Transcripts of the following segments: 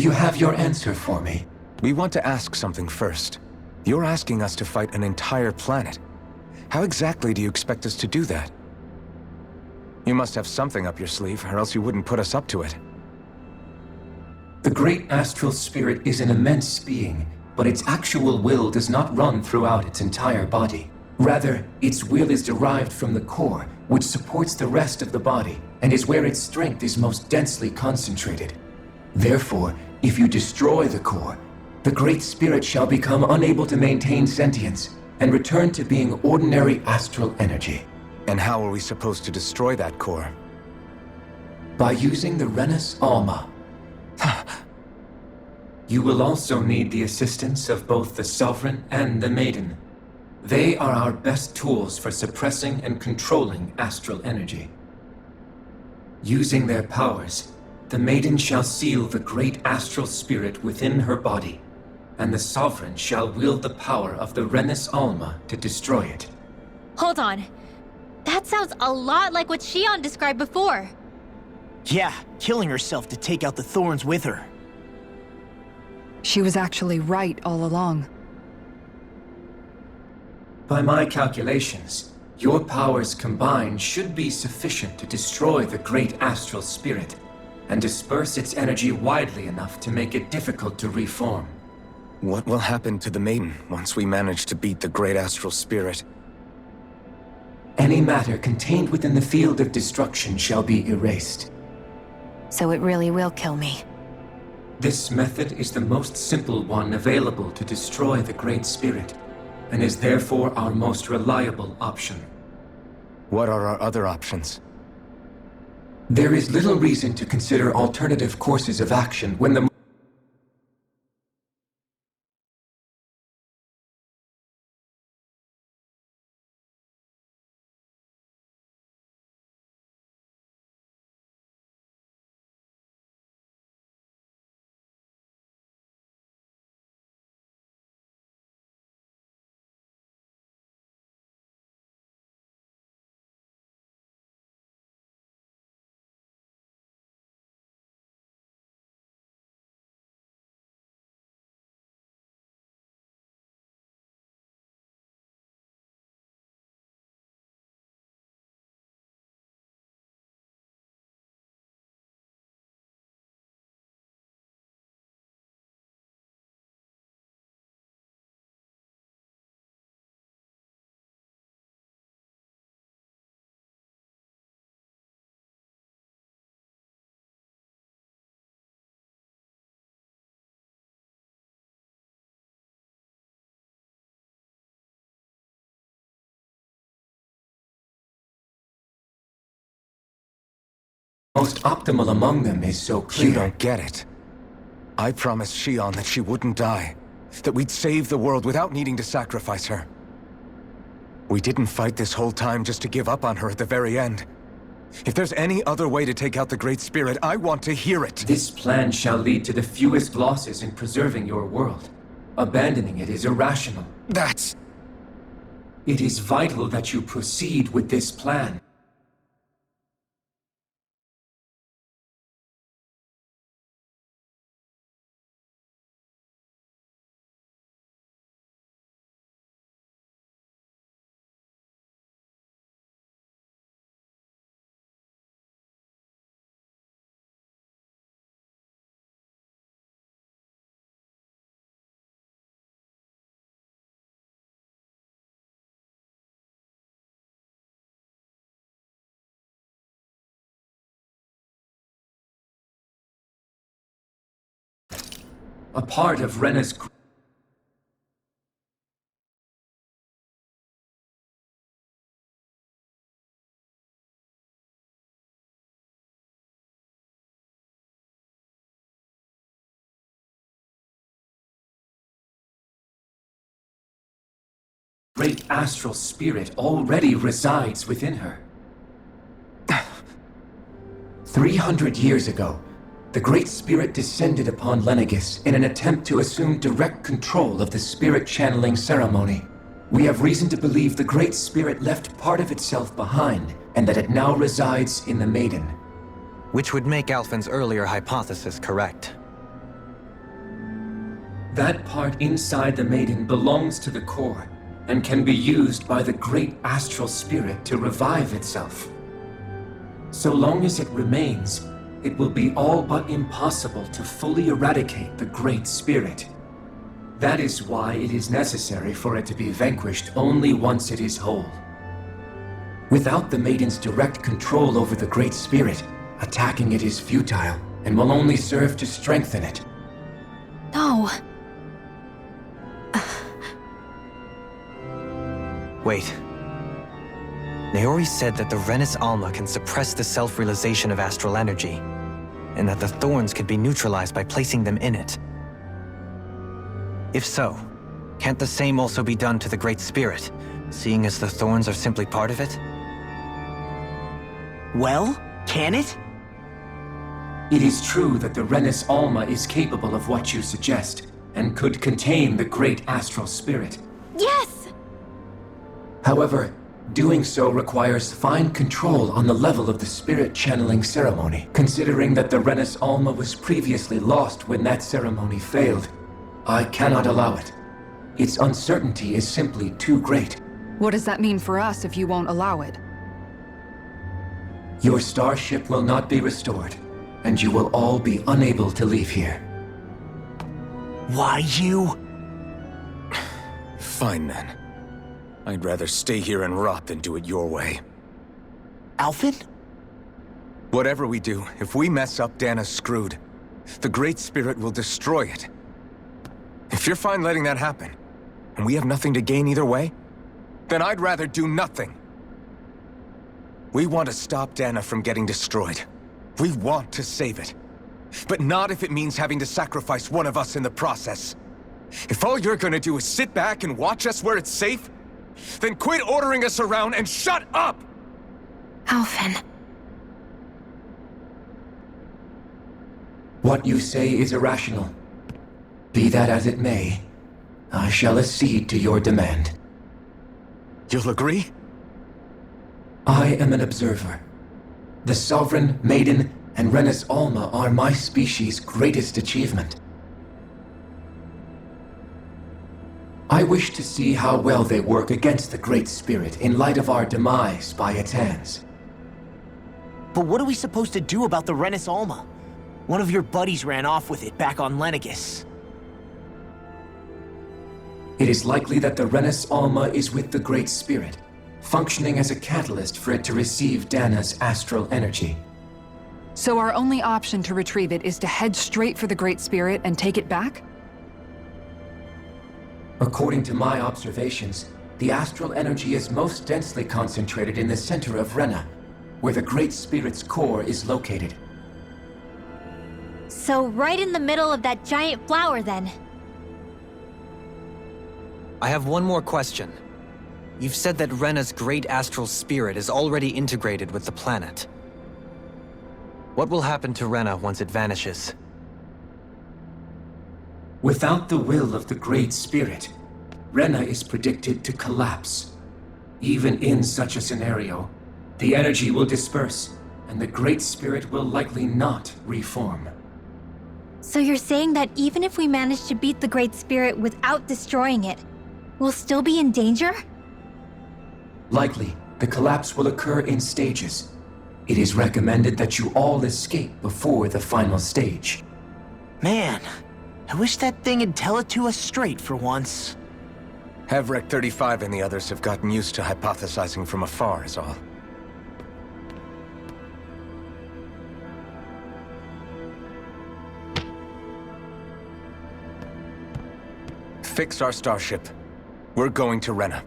you have your answer for me? We want to ask something first. You're asking us to fight an entire planet. How exactly do you expect us to do that? You must have something up your sleeve, or else you wouldn't put us up to it. The great astral spirit is an immense being, but its actual will does not run throughout its entire body. Rather, its will is derived from the core, which supports the rest of the body, and is where its strength is most densely concentrated. Therefore, if you destroy the core, the Great Spirit shall become unable to maintain sentience, and return to being ordinary astral energy. And how are we supposed to destroy that core? By using the Renus Alma. You will also need the assistance of both the Sovereign and the Maiden. They are our best tools for suppressing and controlling astral energy. Using their powers, the Maiden shall seal the great astral spirit within her body, and the Sovereign shall wield the power of the Renus Alma to destroy it. Hold on. That sounds a lot like what Xion described before. Yeah, killing herself to take out the thorns with her. She was actually right all along. By my calculations, your powers combined should be sufficient to destroy the great astral spirit, and disperse its energy widely enough to make it difficult to reform. What will happen to the Maiden once we manage to beat the great astral spirit? Any matter contained within the field of destruction shall be erased. So it really will kill me. This method is the most simple one available to destroy the Great Spirit, and is therefore our most reliable option. What are our other options? There is little reason to consider alternative courses of action when the most optimal among them is so clear. You don't get it. I promised Xion that she wouldn't die. That we'd save the world without needing to sacrifice her. We didn't fight this whole time just to give up on her at the very end. If there's any other way to take out the Great Spirit, I want to hear it. This plan shall lead to the fewest losses in preserving your world. Abandoning it is irrational. That's... It is vital that you proceed with this plan. A part of Renus... great astral spirit already resides within her. 300 years ago, the Great Spirit descended upon Lenegis in an attempt to assume direct control of the spirit channeling ceremony. We have reason to believe the Great Spirit left part of itself behind, and that it now resides in the Maiden. Which would make Alphen's earlier hypothesis correct. That part inside the Maiden belongs to the core, and can be used by the great astral spirit to revive itself. So long as it remains, it will be all but impossible to fully eradicate the great spirit. That is why it is necessary for it to be vanquished only once it is whole. Without the Maiden's direct control over the great spirit, attacking it is futile and will only serve to strengthen it. No. Wait. Naori said that the Renis Alma can suppress the self-realization of astral energy, and that the thorns could be neutralized by placing them in it. If so, can't the same also be done to the Great Spirit, seeing as the thorns are simply part of it? Well, can it? It is true that the Renis Alma is capable of what you suggest, and could contain the great astral spirit. Yes! However, doing so requires fine control on the level of the spirit channeling ceremony, considering that the Renis Alma was previously lost when that ceremony failed. I cannot allow it. Its uncertainty is simply too great. What does that mean for us if you won't allow it? Your starship will not be restored, and you will all be unable to leave here. Why you? Fine then. I'd rather stay here and rot than do it your way. Alphen? Whatever we do, if we mess up, Dana's screwed. The Great Spirit will destroy it. If you're fine letting that happen, and we have nothing to gain either way, then I'd rather do nothing. We want to stop Dana from getting destroyed. We want to save it. But not if it means having to sacrifice one of us in the process. If all you're gonna do is sit back and watch us where it's safe, then quit ordering us around and shut up! Alphen. What you say is irrational. Be that as it may, I shall accede to your demand. You'll agree? I am an observer. The Sovereign, Maiden, and Renis Alma are my species' greatest achievement. I wish to see how well they work against the Great Spirit in light of our demise by its hands. But what are we supposed to do about the Renis Alma? One of your buddies ran off with it back on Lenegis. It is likely that the Renis Alma is with the Great Spirit, functioning as a catalyst for it to receive Dana's astral energy. So our only option to retrieve it is to head straight for the Great Spirit and take it back? According to my observations, the astral energy is most densely concentrated in the center of Rena, where the Great Spirit's core is located. So right in the middle of that giant flower, then. I have one more question. You've said that Rena's great astral spirit is already integrated with the planet. What will happen to Rena once it vanishes? Without the will of the Great Spirit, Rena is predicted to collapse. Even in such a scenario, the energy will disperse, and the Great Spirit will likely not reform. So you're saying that even if we manage to beat the Great Spirit without destroying it, we'll still be in danger? Likely, the collapse will occur in stages. It is recommended that you all escape before the final stage. Man, I wish that thing would tell it to us straight for once. Hevrek 35 and the others have gotten used to hypothesizing from afar is all. Fix our starship. We're going to Rena.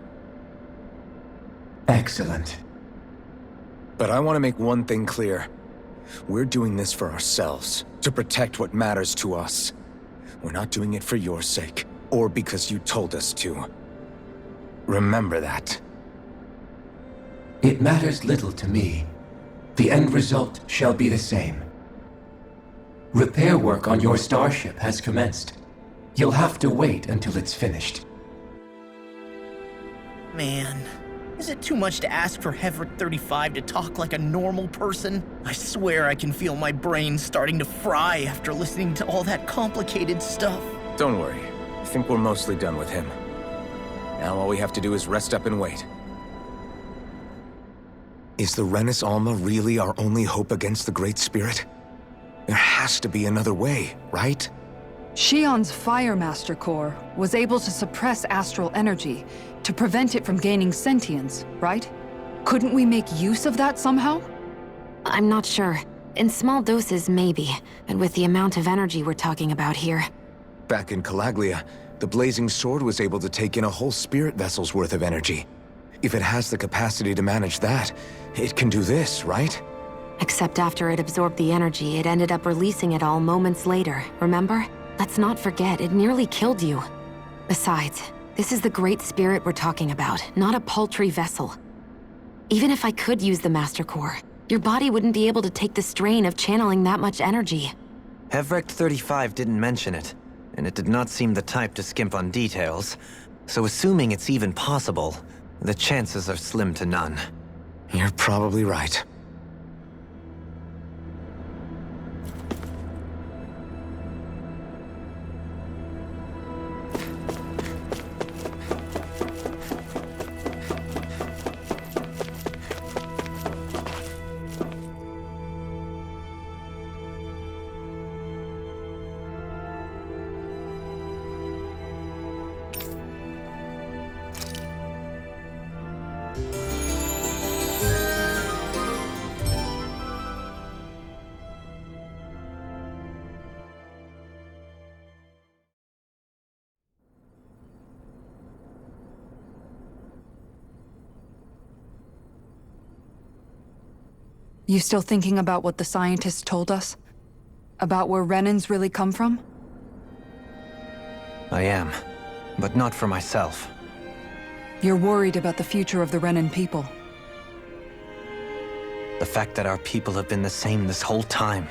Excellent. But I want to make one thing clear. We're doing this for ourselves, to protect what matters to us. We're not doing it for your sake, or because you told us to. Remember that. It matters little to me. The end result shall be the same. Repair work on your starship has commenced. You'll have to wait until it's finished. Man, is it too much to ask for Hevrek 35 to talk like a normal person? I swear I can feel my brain starting to fry after listening to all that complicated stuff. Don't worry. I think we're mostly done with him. Now all we have to do is rest up and wait. Is the Renis Alma really our only hope against the Great Spirit? There has to be another way, right? Shion's Fire Master Core was able to suppress astral energy to prevent it from gaining sentience, right? Couldn't we make use of that somehow? I'm not sure. In small doses, maybe. And with the amount of energy we're talking about here. Back in Calaglia, the Blazing Sword was able to take in a whole spirit vessel's worth of energy. If it has the capacity to manage that, it can do this, right? Except after it absorbed the energy, it ended up releasing it all moments later, remember? Let's not forget, it nearly killed you. Besides, this is the Great Spirit we're talking about, not a paltry vessel. Even if I could use the Master Core, your body wouldn't be able to take the strain of channeling that much energy. Hevrecht 35 didn't mention it, and it did not seem the type to skimp on details. So assuming it's even possible, the chances are slim to none. You're probably right. You still thinking about what the scientists told us? About where Renins really come from? I am, but not for myself. You're worried about the future of the Renin people. The fact that our people have been the same this whole time.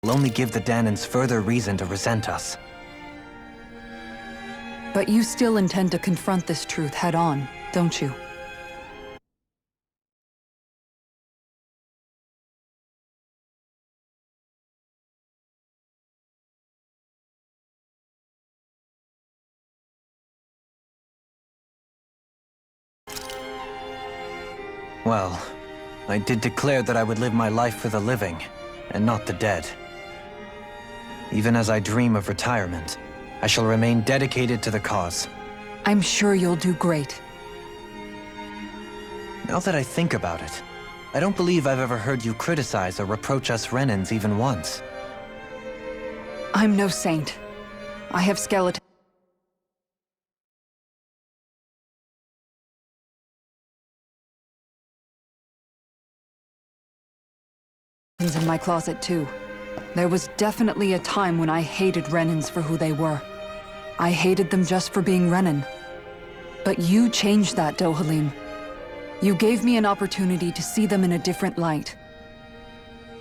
Will only give the Dahnans further reason to resent us. But you still intend to confront this truth head-on, don't you? Well, I did declare that I would live my life for the living, and not the dead. Even as I dream of retirement, I shall remain dedicated to the cause. I'm sure you'll do great. Now that I think about it, I don't believe I've ever heard you criticize or reproach us Renins even once. I'm no saint. I have skeletons in my closet too. There was definitely a time when I hated Renins for who they were. I hated them just for being Renin. But you changed that, Dohalim. You gave me an opportunity to see them in a different light.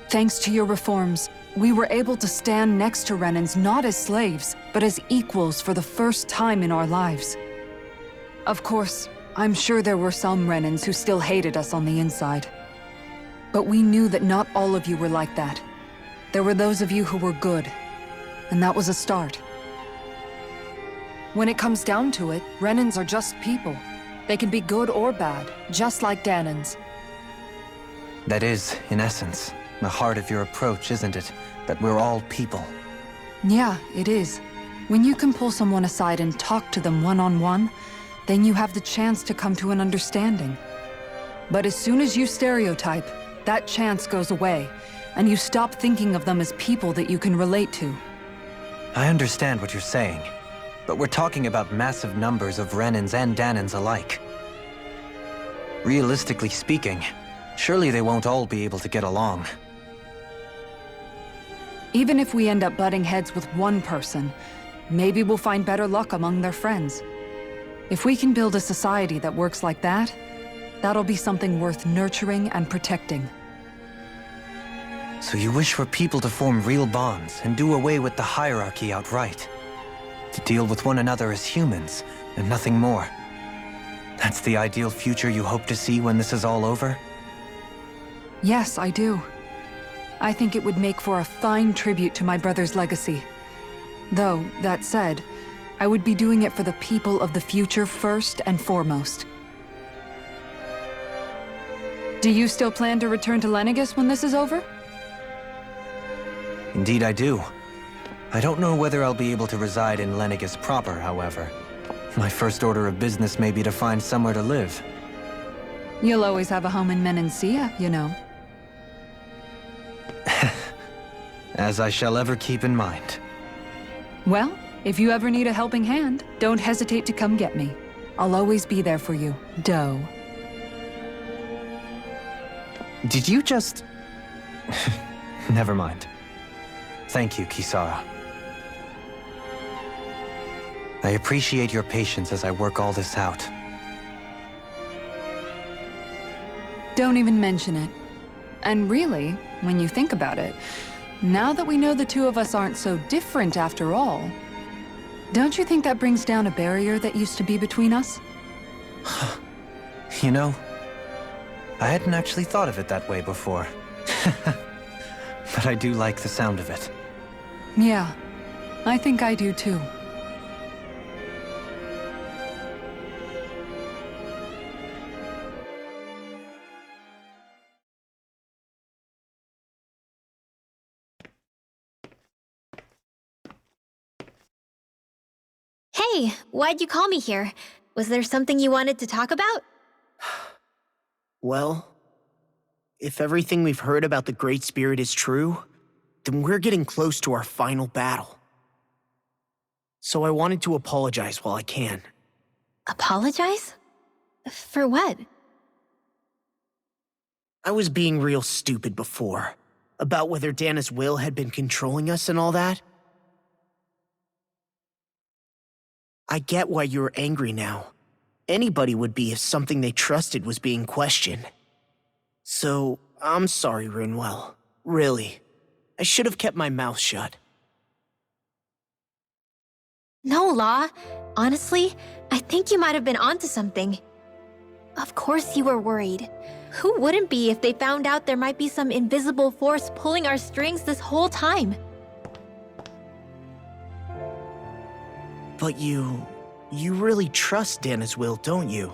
Thanks to your reforms, we were able to stand next to Renins not as slaves, but as equals for the first time in our lives. Of course, I'm sure there were some Renins who still hated us on the inside. But we knew that not all of you were like that. There were those of you who were good, and that was a start. When it comes down to it, Renins are just people. They can be good or bad, just like Dahnans. That is, in essence, the heart of your approach, isn't it? That we're all people. Yeah, it is. When you can pull someone aside and talk to them one-on-one, then you have the chance to come to an understanding. But as soon as you stereotype, that chance goes away, and you stop thinking of them as people that you can relate to. I understand what you're saying, but we're talking about massive numbers of Renans and Dahnans alike. Realistically speaking, surely they won't all be able to get along. Even if we end up butting heads with one person, maybe we'll find better luck among their friends. If we can build a society that works like that, that'll be something worth nurturing and protecting. So you wish for people to form real bonds and do away with the hierarchy outright? To deal with one another as humans, and nothing more? That's the ideal future you hope to see when this is all over? Yes, I do. I think it would make for a fine tribute to my brother's legacy. Though, that said, I would be doing it for the people of the future first and foremost. Do you still plan to return to Lenegis when this is over? Indeed I do. I don't know whether I'll be able to reside in Lenegis proper, however. My first order of business may be to find somewhere to live. You'll always have a home in Menancia, you know. As I shall ever keep in mind. Well, if you ever need a helping hand, don't hesitate to come get me. I'll always be there for you, Doe. Did you just... Never mind. Thank you, Kisara. I appreciate your patience as I work all this out. Don't even mention it. And really, when you think about it, now that we know the two of us aren't so different after all, don't you think that brings down a barrier that used to be between us? You know, I hadn't actually thought of it that way before. But I do like the sound of it. Yeah, I think I do too. Hey, why'd you call me here? Was there something you wanted to talk about? Well, if everything we've heard about the Great Spirit is true, then we're getting close to our final battle. So I wanted to apologize while I can. Apologize? For what? I was being real stupid before, about whether Dana's will had been controlling us and all that. I get why you're angry now. Anybody would be if something they trusted was being questioned. So, I'm sorry, Rinwell. Really. I should have kept my mouth shut. No, Law. Honestly, I think you might have been onto something. Of course you were worried. Who wouldn't be if they found out there might be some invisible force pulling our strings this whole time? But you really trust Dana's will, don't you?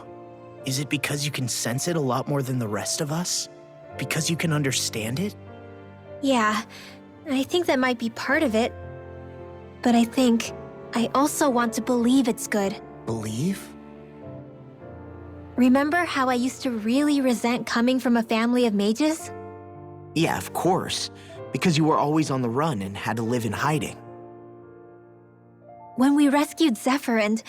Is it because you can sense it a lot more than the rest of us? Because you can understand it? Yeah, I think that might be part of it. But I think I also want to believe it's good. Believe? Remember how I used to really resent coming from a family of mages? Yeah, of course. Because you were always on the run and had to live in hiding. When we rescued Zephyr and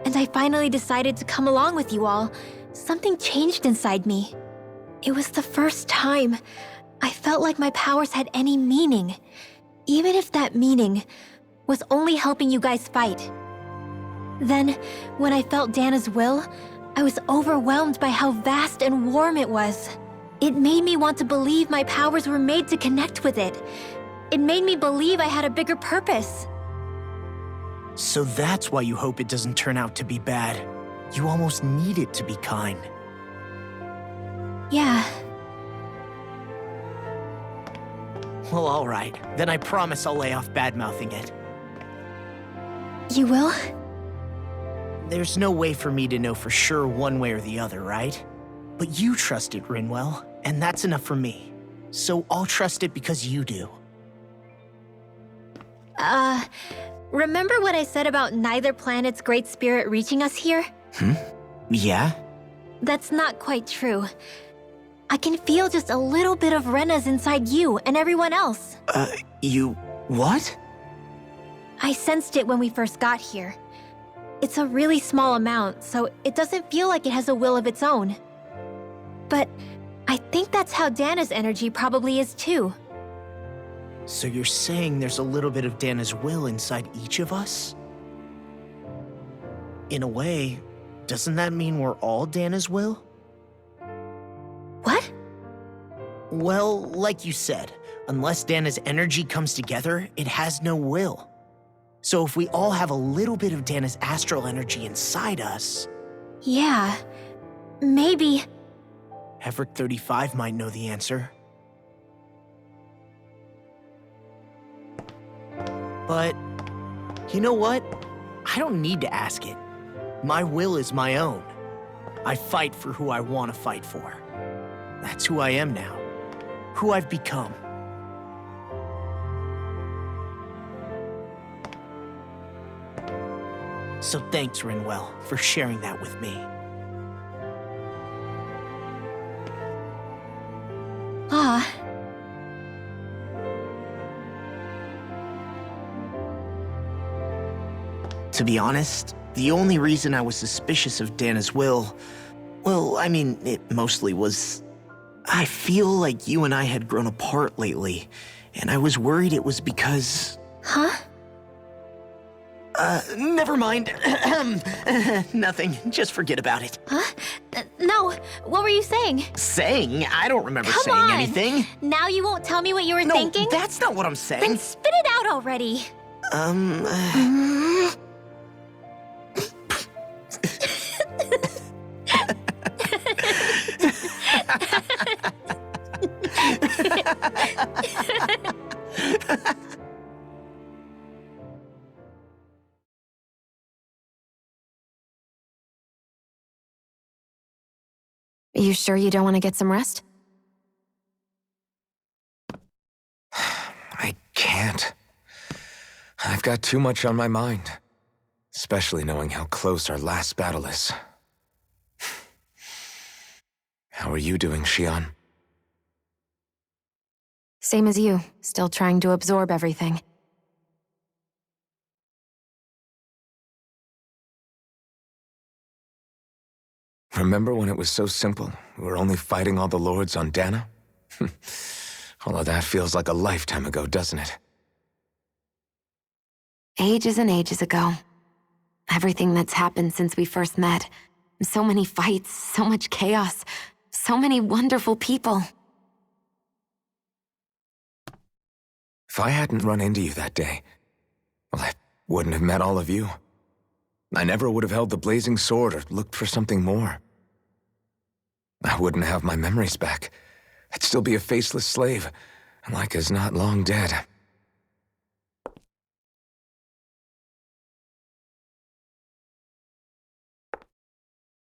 I finally decided to come along with you all, something changed inside me. It was the first time I felt like my powers had any meaning, even if that meaning was only helping you guys fight. Then, when I felt Dana's will, I was overwhelmed by how vast and warm it was. It made me want to believe my powers were made to connect with it. It made me believe I had a bigger purpose. So that's why you hope it doesn't turn out to be bad. You almost need it to be kind. Yeah. Well, alright. Then I promise I'll lay off bad-mouthing it. You will? There's no way for me to know for sure one way or the other, right? But you trust it, Rinwell, and that's enough for me. So I'll trust it because you do. Remember what I said about neither planet's great spirit reaching us here? Yeah? That's not quite true. I can feel just a little bit of Rena's inside you and everyone else. You... what? I sensed it when we first got here. It's a really small amount, so it doesn't feel like it has a will of its own. But I think that's how Dana's energy probably is too. So you're saying there's a little bit of Dana's will inside each of us? In a way, doesn't that mean we're all Dana's will? What? Well, like you said, unless Dana's energy comes together, it has no will. So if we all have a little bit of Dana's astral energy inside us... Yeah, maybe... Heverick 35 might know the answer. But, you know what? I don't need to ask it. My will is my own. I fight for who I want to fight for. That's who I am now. Who I've become. So thanks, Rinwell, for sharing that with me. Ah. To be honest, the only reason I was suspicious of Dana's will, well, I mean, it mostly was... I feel like you and I had grown apart lately, and I was worried it was because... Huh? Never mind. Nothing. Just forget about it. Huh? No, what were you saying? Saying? I don't remember Come saying on. anything. Now you won't tell me what you were No, thinking? that's not what I'm saying. Then spit it out already. You sure you don't want to get some rest? I can't. I've got too much on my mind. Especially knowing how close our last battle is. How are you doing, Xion? Same as you, still trying to absorb everything. Remember when it was so simple? We were only fighting all the lords on Dana? Although that feels like a lifetime ago, doesn't it? Ages and ages ago. Everything that's happened since we first met. So many fights, so much chaos, so many wonderful people. If I hadn't run into you that day, well, I wouldn't have met all of you. I never would have held the blazing sword or looked for something more. I wouldn't have my memories back. I'd still be a faceless slave, like as not long dead.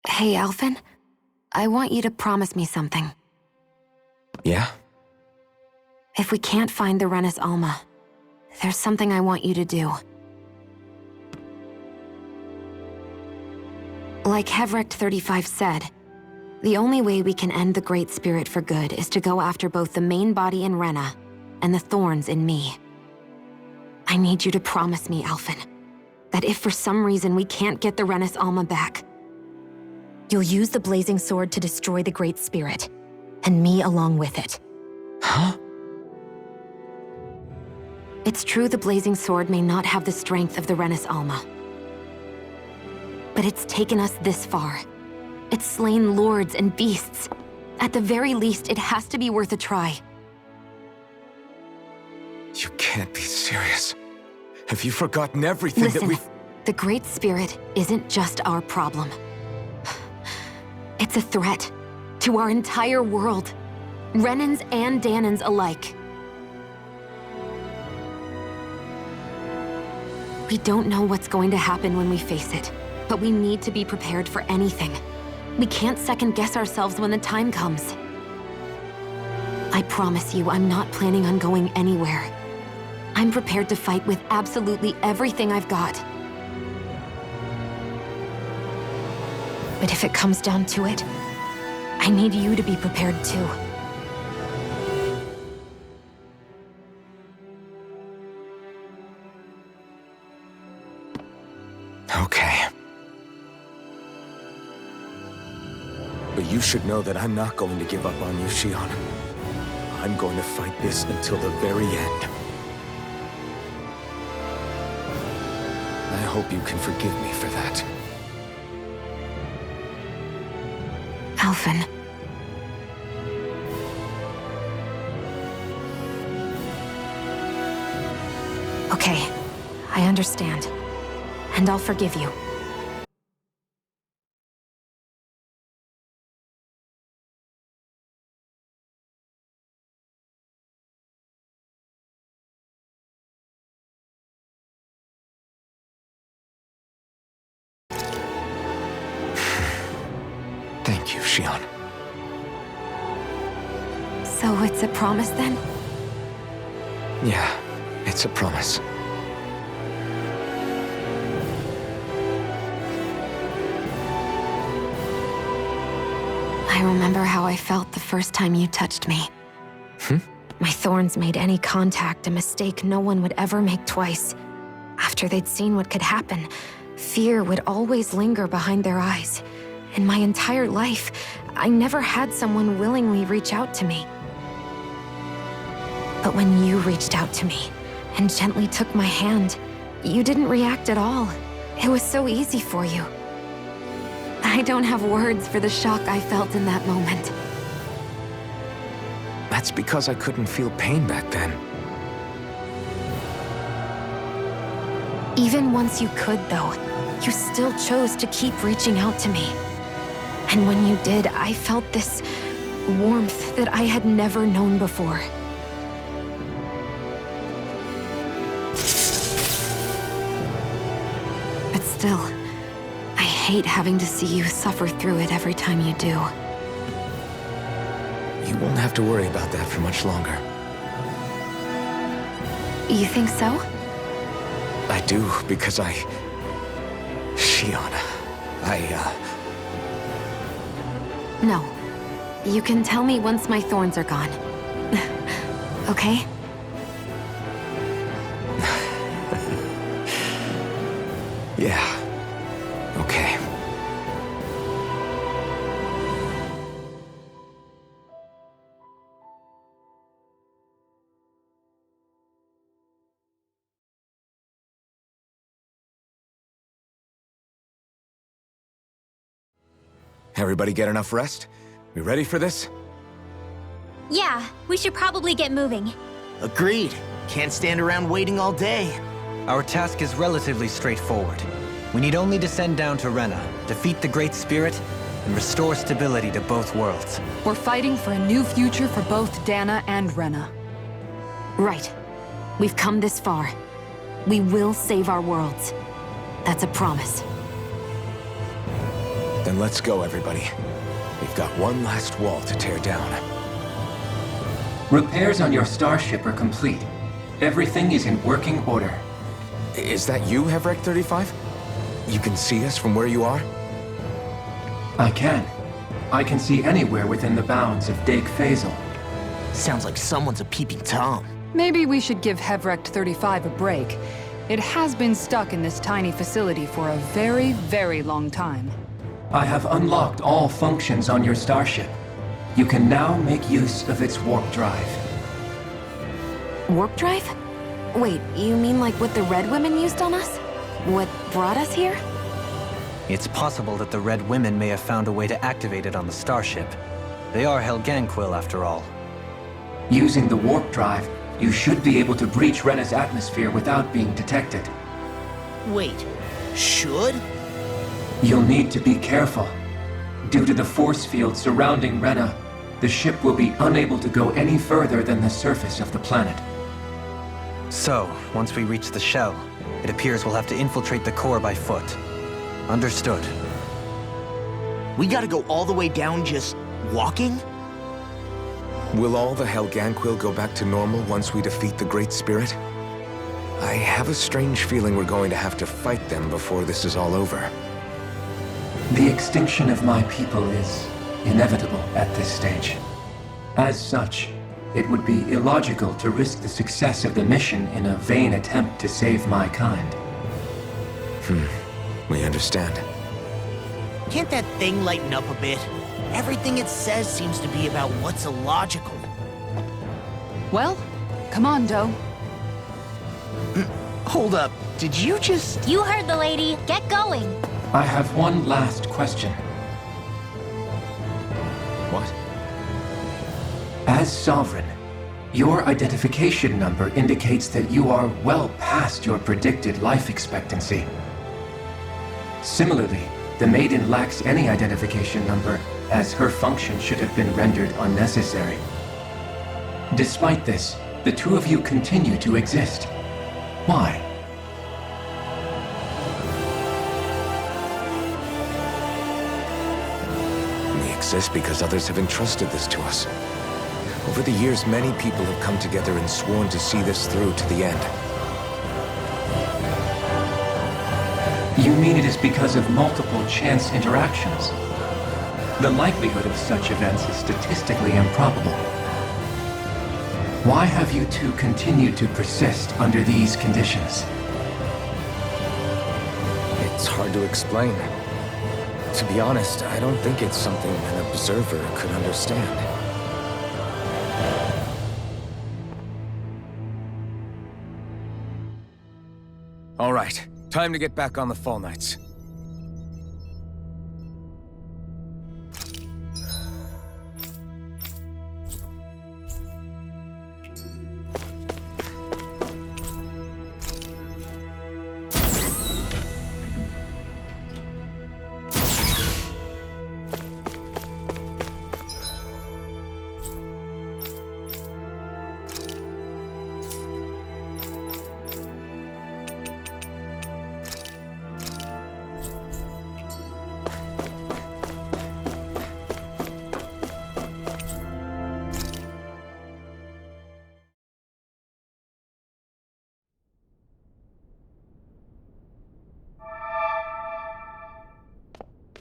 Hey, Alphen. I want you to promise me something. Yeah? If we can't find the Renis Alma, there's something I want you to do. Like Heverick 35 said, the only way we can end the Great Spirit for good is to go after both the main body in Rena and the thorns in me. I need you to promise me, Alphen, that if for some reason we can't get the Renis Alma back, you'll use the Blazing Sword to destroy the Great Spirit, and me along with it. Huh? It's true the Blazing Sword may not have the strength of the Renis Alma. But it's taken us this far. It's slain lords and beasts. At the very least, it has to be worth a try. You can't be serious. Have you forgotten everything Listen, that we've... the Great Spirit isn't just our problem. It's a threat to our entire world. Renans and Danans alike. We don't know what's going to happen when we face it, but we need to be prepared for anything. We can't second-guess ourselves when the time comes. I promise you, I'm not planning on going anywhere. I'm prepared to fight with absolutely everything I've got. But if it comes down to it, I need you to be prepared too. Okay. But you should know that I'm not going to give up on you, Shion. I'm going to fight this until the very end. I hope you can forgive me for that. Alphen. Okay, I understand. And I'll forgive you. Thank you, Shion. So it's a promise then? Yeah, it's a promise. I remember how I felt the first time you touched me. My thorns made any contact a mistake no one would ever make twice. After they'd seen what could happen, fear would always linger behind their eyes. In my entire life, I never had someone willingly reach out to me. But when you reached out to me and gently took my hand, you didn't react at all. It was so easy for you. I don't have words for the shock I felt in that moment. That's because I couldn't feel pain back then. Even once you could, though, you still chose to keep reaching out to me. And when you did, I felt this warmth that I had never known before. But still, I hate having to see you suffer through it every time you do. You won't have to worry about that for much longer. You think so? I do, because Shion, No. You can tell me once my thorns are gone. Okay? Yeah. Okay. Everybody get enough rest? We ready for this? Yeah, we should probably get moving. Agreed. Can't stand around waiting all day. Our task is relatively straightforward. We need only descend down to Rena, defeat the Great Spirit, and restore stability to both worlds. We're fighting for a new future for both Dana and Rena. Right. We've come this far. We will save our worlds. That's a promise. Then let's go, everybody. We've got one last wall to tear down. Repairs on your starship are complete. Everything is in working order. Is that you, Hevrek 35? You can see us from where you are? I can. I can see anywhere within the bounds of Dake Faisal. Sounds like someone's a peeping Tom. Maybe we should give Hevrect 35 a break. It has been stuck in this tiny facility for a very, very long time. I have unlocked all functions on your starship. You can now make use of its warp drive. Warp drive? Wait, you mean like what the Red Women used on us? What brought us here? It's possible that the Red Women may have found a way to activate it on the starship. They are Helganquil, after all. Using the warp drive, you should be able to breach Rena's atmosphere without being detected. Wait, should? You'll need to be careful. Due to the force field surrounding Rena, the ship will be unable to go any further than the surface of the planet. So, once we reach the shell, it appears we'll have to infiltrate the core by foot. Understood. We gotta go all the way down just walking? Will all the Helganquil go back to normal once we defeat the Great Spirit? I have a strange feeling we're going to have to fight them before this is all over. The extinction of my people is inevitable at this stage. As such, it would be illogical to risk the success of the mission in a vain attempt to save my kind. We understand. Can't that thing lighten up a bit? Everything it says seems to be about what's illogical. Well, come on, Doe. Hold up, did you just... You heard the lady. Get going. I have one last question. What? As Sovereign, your identification number indicates that you are well past your predicted life expectancy. Similarly, the Maiden lacks any identification number, as her function should have been rendered unnecessary. Despite this, the two of you continue to exist. Why? We exist because others have entrusted this to us. Over the years, many people have come together and sworn to see this through to the end. You mean it is because of multiple chance interactions? The likelihood of such events is statistically improbable. Why have you two continued to persist under these conditions? It's hard to explain. To be honest, I don't think it's something an observer could understand. All right, time to get back on the Fall Knights.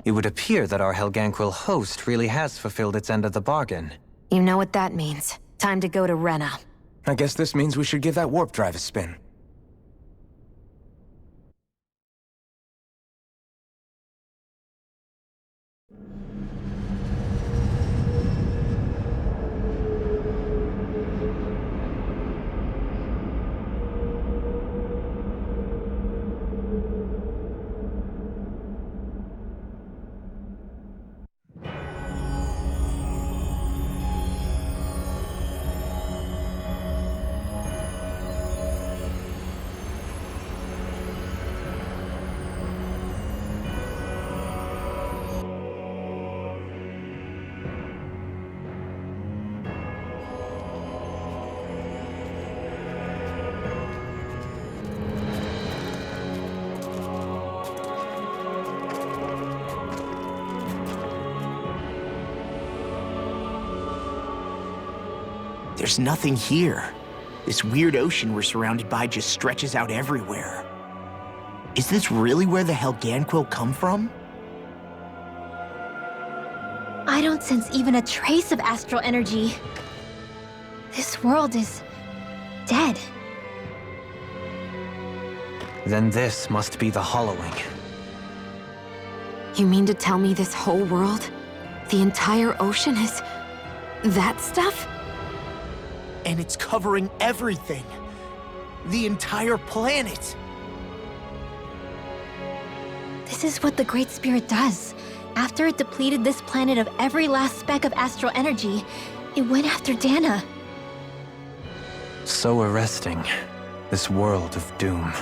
It would appear that our Helganquil host really has fulfilled its end of the bargain. You know what that means. Time to go to Rena. I guess this means we should give that warp drive a spin. There's nothing here. This weird ocean we're surrounded by just stretches out everywhere. Is this really where the Helganquil come from? I don't sense even a trace of astral energy. This world is dead. Then this must be the Hollowing. You mean to tell me this whole world, the entire ocean is that stuff? And it's covering everything. The entire planet. This is what the Great Spirit does. After it depleted this planet of every last speck of astral energy, it went after Dana. So arresting. This world of doom.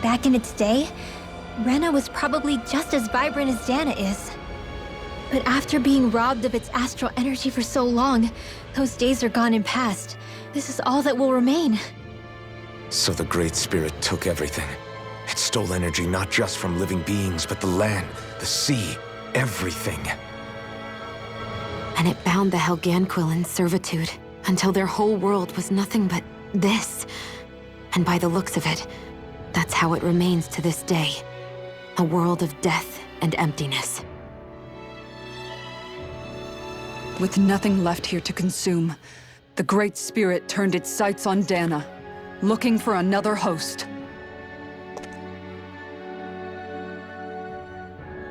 Back in its day, Rena was probably just as vibrant as Dana is. But after being robbed of its astral energy for so long, those days are gone and past. This is all that will remain. So the Great Spirit took everything. It stole energy not just from living beings, but the land, the sea, everything. And it bound the Helganquil in servitude, until their whole world was nothing but this. And by the looks of it, that's how it remains to this day. A world of death and emptiness. With nothing left here to consume, the Great Spirit turned its sights on Dana, looking for another host.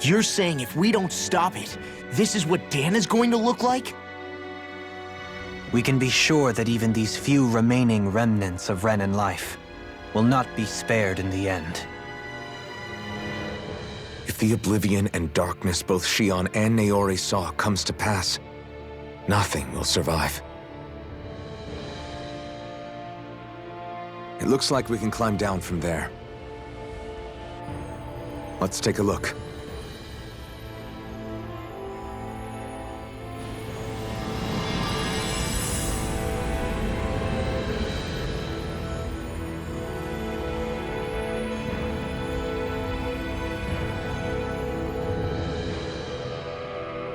You're saying if we don't stop it, this is what Dana's going to look like? We can be sure that even these few remaining remnants of Renan life will not be spared in the end. If the oblivion and darkness both Shion and Naori saw comes to pass, nothing will survive. It looks like we can climb down from there. Let's take a look.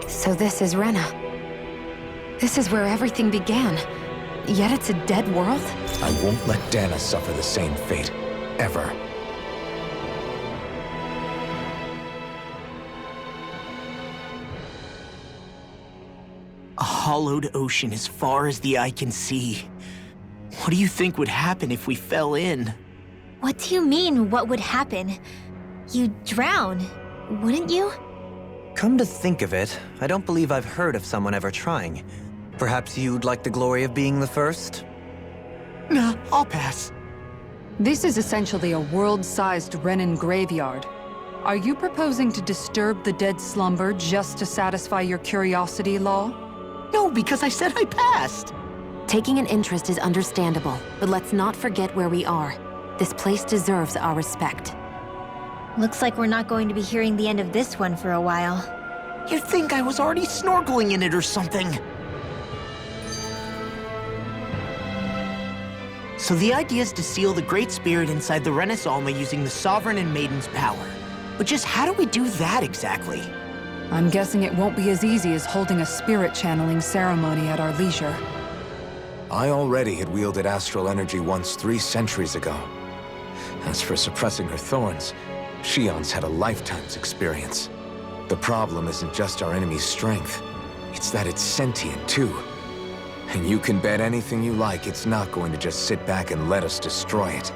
So this is Rena. This is where everything began. Yet it's a dead world? I won't let Dana suffer the same fate, ever. A hollowed ocean as far as the eye can see. What do you think would happen if we fell in? What do you mean, what would happen? You'd drown, wouldn't you? Come to think of it, I don't believe I've heard of someone ever trying. Perhaps you'd like the glory of being the first? Nah, I'll pass. This is essentially a world-sized Renan graveyard. Are you proposing to disturb the dead slumber just to satisfy your curiosity, Law? No, because I said I passed. Taking an interest is understandable, but let's not forget where we are. This place deserves our respect. Looks like we're not going to be hearing the end of this one for a while. You'd think I was already snorkeling in it or something. So the idea is to seal the Great Spirit inside the Renis Alma using the Sovereign and Maiden's power. But just how do we do that exactly? I'm guessing it won't be as easy as holding a spirit channeling ceremony at our leisure. I already had wielded astral energy once 3 centuries ago. As for suppressing her thorns, Shion's had a lifetime's experience. The problem isn't just our enemy's strength. It's that it's sentient, too. And you can bet anything you like it's not going to just sit back and let us destroy it.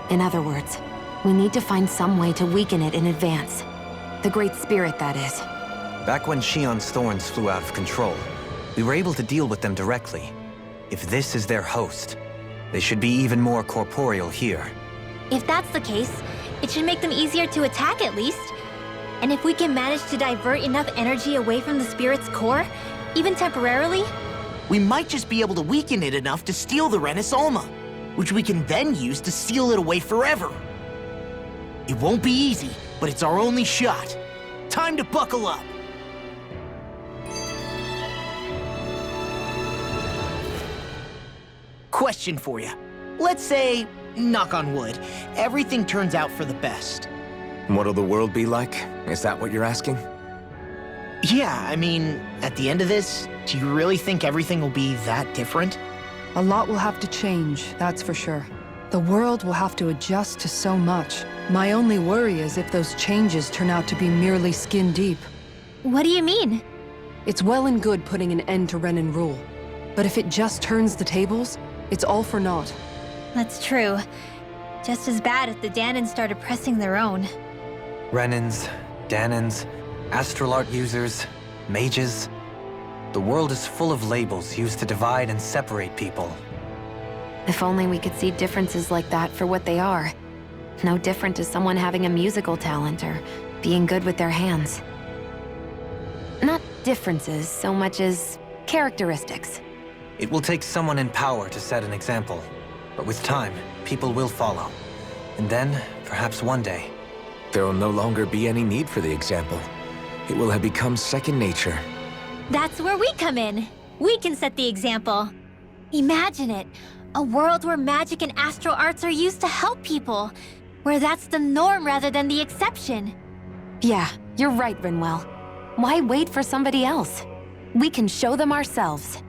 In other words, we need to find some way to weaken it in advance. The Great Spirit, that is. Back when Shion's thorns flew out of control, we were able to deal with them directly. If this is their host, they should be even more corporeal here. If that's the case, it should make them easier to attack at least. And if we can manage to divert enough energy away from the spirit's core, even temporarily, We might just be able to weaken it enough to steal the Renis Alma, which we can then use to seal it away forever. It won't be easy, but it's our only shot. Time to buckle up. Question for you. Let's say, knock on wood, everything turns out for the best. What'll the world be like? Is that what you're asking? Yeah, I mean, at the end of this, do you really think everything will be that different? A lot will have to change, that's for sure. The world will have to adjust to so much. My only worry is if those changes turn out to be merely skin deep. what do you mean? It's well and good putting an end to Renan rule. But if it just turns the tables, it's all for naught. That's true. Just as bad if the Danans started pressing their own. Renans, Danans, astral art users, mages. The world is full of labels used to divide and separate people. If only we could see differences like that for what they are. No different to someone having a musical talent or being good with their hands. Not differences so much as characteristics. It will take someone in power to set an example. But with time, people will follow. And then, perhaps one day, There will no longer be any need for the example. It will have become second nature. That's where we come in. We can set the example. Imagine it. A world where magic and astral arts are used to help people. Where that's the norm rather than the exception. Yeah, you're right, Rinwell. Why wait for somebody else? We can show them ourselves.